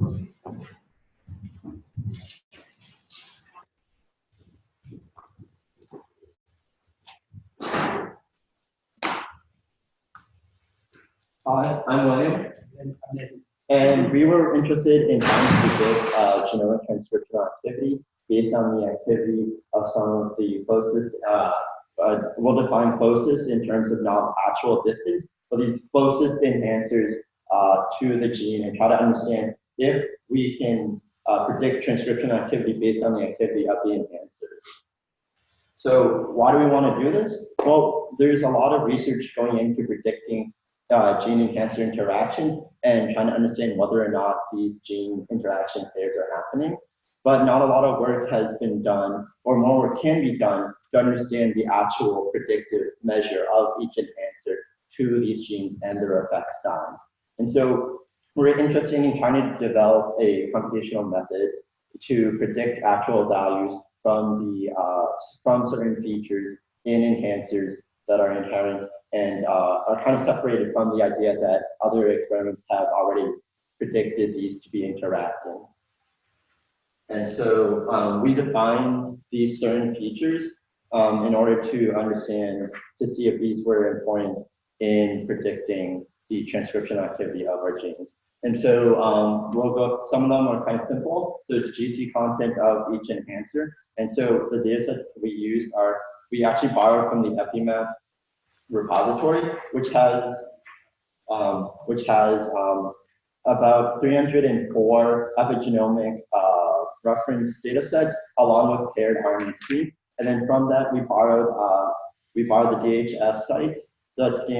Hi, I'm William, and we were interested in trying to predict genomic transcriptional activity based on the activity of some of the closest, we'll define closest in terms of not actual distance, but these closest enhancers to the gene, and try to understand if we can predict transcriptional activity based on the activity of the enhancers. So why do we want to do this? Well, there's a lot of research going into predicting gene enhancer interactions and trying to understand whether or not these gene interaction pairs are happening. But not a lot of work has been done, or more work can be done to understand the actual predictive measure of each enhancer to these genes and their effect size. And so we're interested in trying to develop a computational method to predict actual values from the from certain features in enhancers that are inherent and are kind of separated from the idea that other experiments have already predicted these to be interacting. And so we define these certain features in order to understand, to see if these were important in predicting the transcription activity of our genes. And so we'll go, some of them are kind of simple. So it's GC content of each enhancer. And so the data sets we used are, we actually borrowed from the EpiMap repository, which has about 304 epigenomic reference data sets along with paired RNA-seq. And then from that, we borrowed the DHS sites, that's the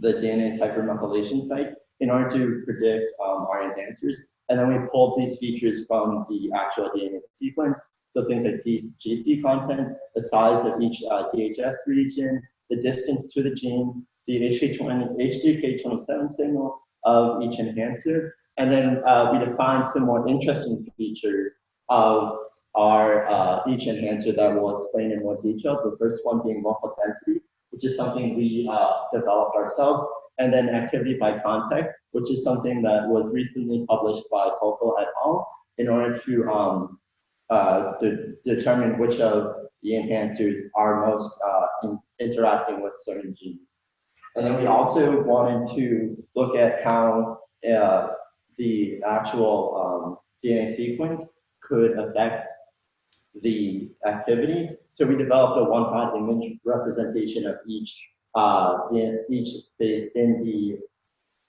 DNase hypermethylation sites, in order to predict our enhancers. And then we pulled these features from the actual DNA sequence. So things like GC content, the size of each DHS region, the distance to the gene, the H3K27 signal of each enhancer. And then we defined some more interesting features of our each enhancer that we'll explain in more detail. The first one being morpho density, which is something we developed ourselves. And then activity by contact, which is something that was recently published by Focal et al. In order to determine which of the enhancers are most interacting with certain genes. And then we also wanted to look at how the actual DNA sequence could affect the activity. So we developed a one-hot image representation of each base in the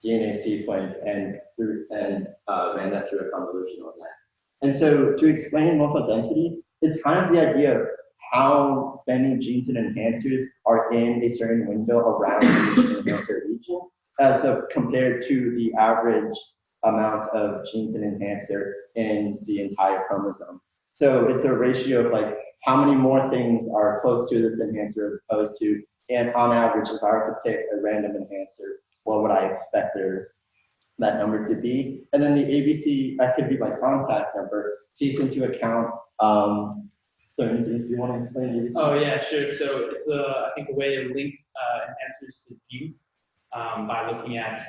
DNA sequence and ran that through a convolutional net. And so to explain morphodensity, it's kind of the idea of how many genes and enhancers are in a certain window around each enhancer region, as compared to the average amount of genes and enhancer in the entire chromosome. So it's a ratio of like how many more things are close to this enhancer as opposed to, and on average, if I were to pick a random enhancer, what would I expect that number to be? And then the ABC activity by contact number takes into account, so do you want to explain ABC? Oh yeah, sure. So it's I think a way to link enhancers to genes by looking at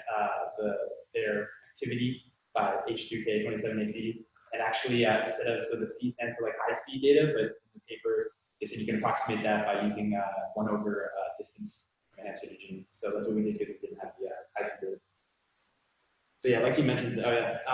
their activity by H2K27AC. And actually, instead of, so the C stands for like IC data, but in the paper, they said you can approximate that by using 1 over distance enhancer to gene. So that's what we did because we didn't have the IC data. So yeah, like you mentioned,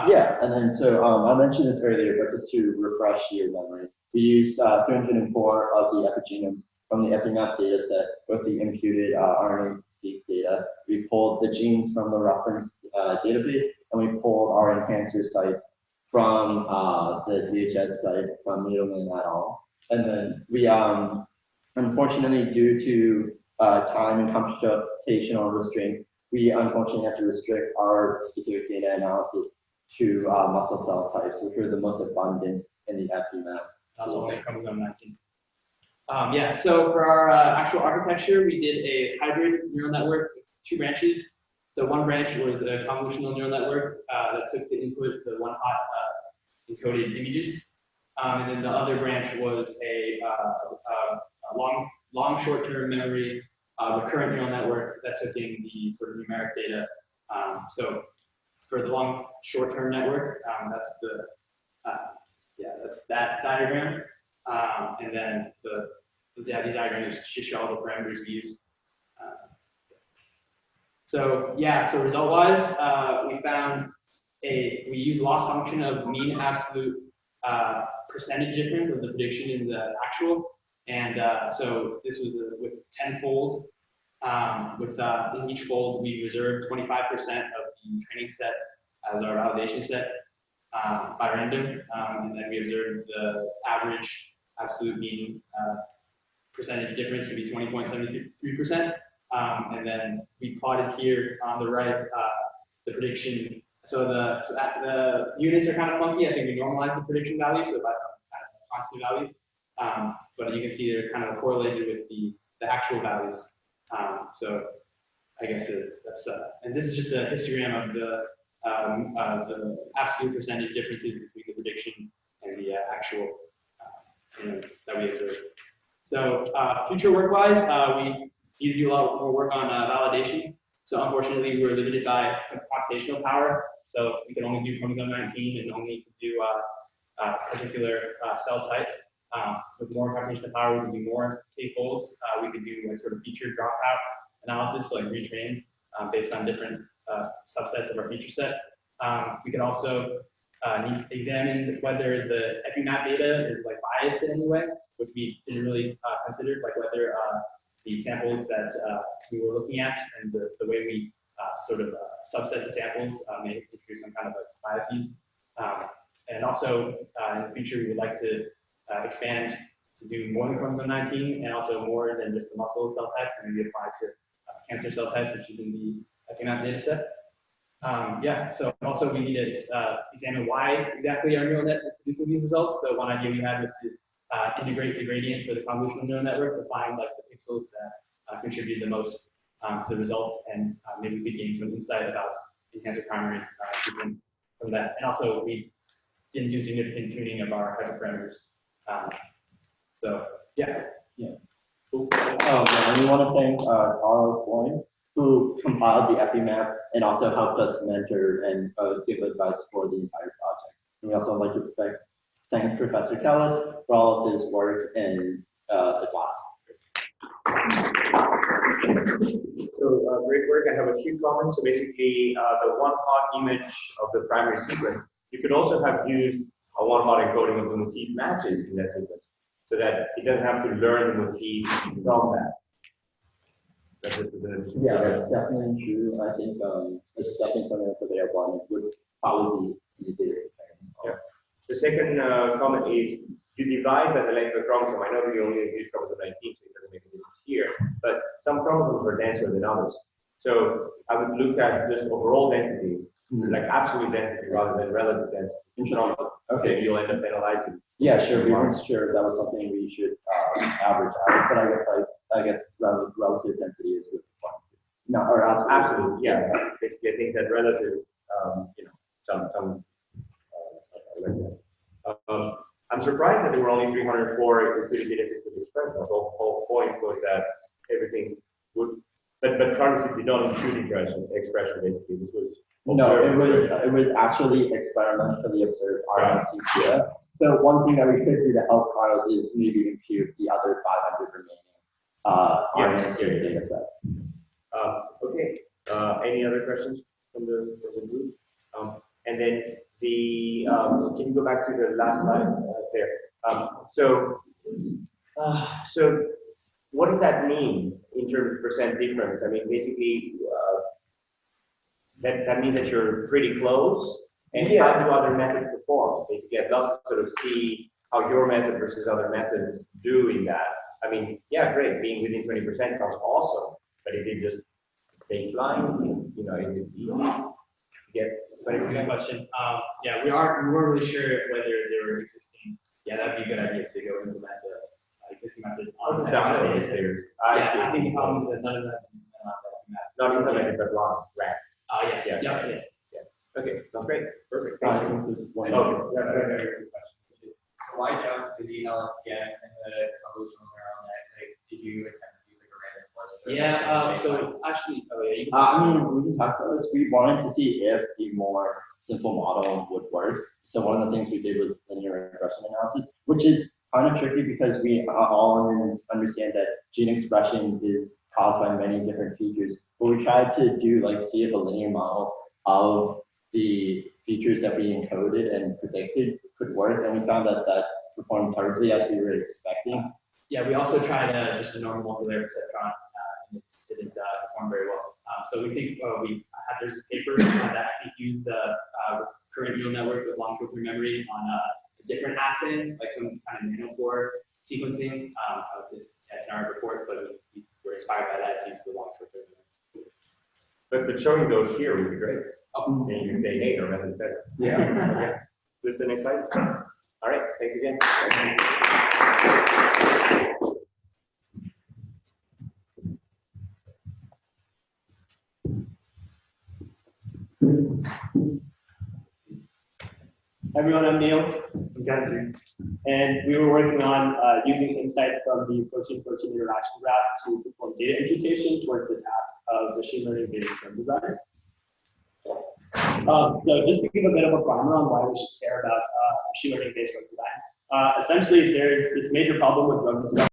yeah, and then so I mentioned this earlier, but just to refresh your memory, we used 304 of the epigenomes from the EpiMap data set with the imputed RNA-seq data. We pulled the genes from the reference database, and we pulled our enhancer sites from the DHS site from Needleman et al. And then we, unfortunately, due to time and computational restraints, we unfortunately have to restrict our specific data analysis to muscle cell types, which are the most abundant in the EpiMap. Also on chromosome 19. Yeah, so for our actual architecture, we did a hybrid neural network with 2 branches. So one branch was a convolutional neural network that took the input to one hot encoded images. And then the other branch was a long short-term memory recurrent neural network that took in the sort of numeric data. So for the long short-term network, that's the that's that diagram, and then these diagrams just show all the parameters we use. So result-wise, we use loss function of mean absolute percentage difference of the prediction in the actual, and so this was with 10-fold. In each fold, we reserved 25% of the training set as our validation set by random, and then we observed the average absolute mean percentage difference to be 20.73%. And then we plotted here on the right the prediction. So the units are kind of funky. I think we normalized the prediction value, so by some kind of constant value. But you can see they're kind of correlated with the actual values. So I guess that's and this is just a histogram of the absolute percentage differences between the prediction and the actual that we observed. So future work-wise, we need to do a lot more work on validation. So unfortunately, we were limited by computational power. So we can only do chromosome 19 and only do a particular cell type. With more computational power, we can do more k-folds. We could do like sort of feature dropout analysis, like retrain based on different subsets of our feature set. We can also examine whether the EpiMap data is like biased in any way, which we didn't really consider, like whether the samples that we were looking at and the way we sort of subset the samples may introduce some kind of like biases. And also in the future, we would like to expand to do more than chromosome 19 and also more than just the muscle cell types, and maybe apply to cancer cell types, which is in the EpiMap data set. So also we need to examine why exactly our neural net is producing these results. So one idea we had was to integrate the gradient for the convolutional neural network to find like the pixels that contribute the most to the results, and maybe we could gain some insight about enhancer primary sequence from that. And also we didn't do significant tuning of our hyperparameters. Cool. And we want to thank Carl Boyne, who compiled the EpiMap and also helped us mentor and give advice for the entire project. And we also like to thank Professor Kellis for all of his work in the class. So great work. I have a few comments. So basically, the one-hot image of the primary sequence, you could also have used a one-hot encoding of the motif matches in that sequence, so that it doesn't have to learn the motif from that. That's definitely true. I think it's definitely something that's available and it would probably be easier. Yeah. The second comment is you divide by the length of the chromosome. I know that you only use chromosome 19, so it doesn't make a difference here, but some chromosomes are denser than others. So I would look at just overall density, like absolute density rather than relative density. Okay, you'll end up analyzing. Yeah, sure. We weren't sure if that was something we should average out, but I guess relative density is good. No, or absolute. Yeah. Basically, I think that relative, I'm surprised that there were only 304 repeated data sets to be expressed. The whole point was that everything would, but currency did not include expression. Basically, this was. No, it was actually experimentally observed RNC data. So one thing that we could do to help Carlos is maybe impute the other 500 remaining RNC data sets. Okay. Any other questions from the group? And then can you go back to the last slide there? So what does that mean in terms of percent difference? I mean, basically, that means that you're pretty close. And how do other methods perform? Basically, I'd love to sort of see how your method versus other methods do in that. I mean, yeah, great. Being within 20% sounds awesome. But is it just baseline? Is it easy to get 20%? Good question. We weren't really sure whether they were existing. Yeah, that'd be a good idea to go implement the existing methods on the data set. I think the problem is that none of them not implemented, but ran. Yes. Yeah. Okay, sounds great. Perfect. Thank you. Very good question. So why jump to the LSTM and the convolutional neural net? Did you attempt to use like a random forest Yeah, so actually, oh yeah, you can. I mean, we can talk about this. We wanted to see if a more simple model would work. So one of the things we did was linear regression analysis, which is kind of tricky because we all understand that gene expression is caused by many different features. But we tried to do like see if a linear model of the features that we encoded and predicted could work, and we found that that performed perfectly as we were expecting. Yeah, we also tried just a normal multilayer perceptron, and it didn't perform very well. So we think there's a paper that actually used the current neural network with long short-term memory on a different assay, like some kind of nanopore sequencing of this in our report, but we were inspired by that to use the long short-term memory. But showing those here would be great. Oh. And you can say, hey, no, that's better. Yeah. Yeah. With the next slide. All right, thanks again. Everyone, I'm Neil from Country, and we were working on using insights from the protein-protein interaction graph to perform data imputation towards the task of machine learning-based drug design. So just to give a bit of a primer on why we should care about machine learning-based drug design, essentially there's this major problem with drug discovery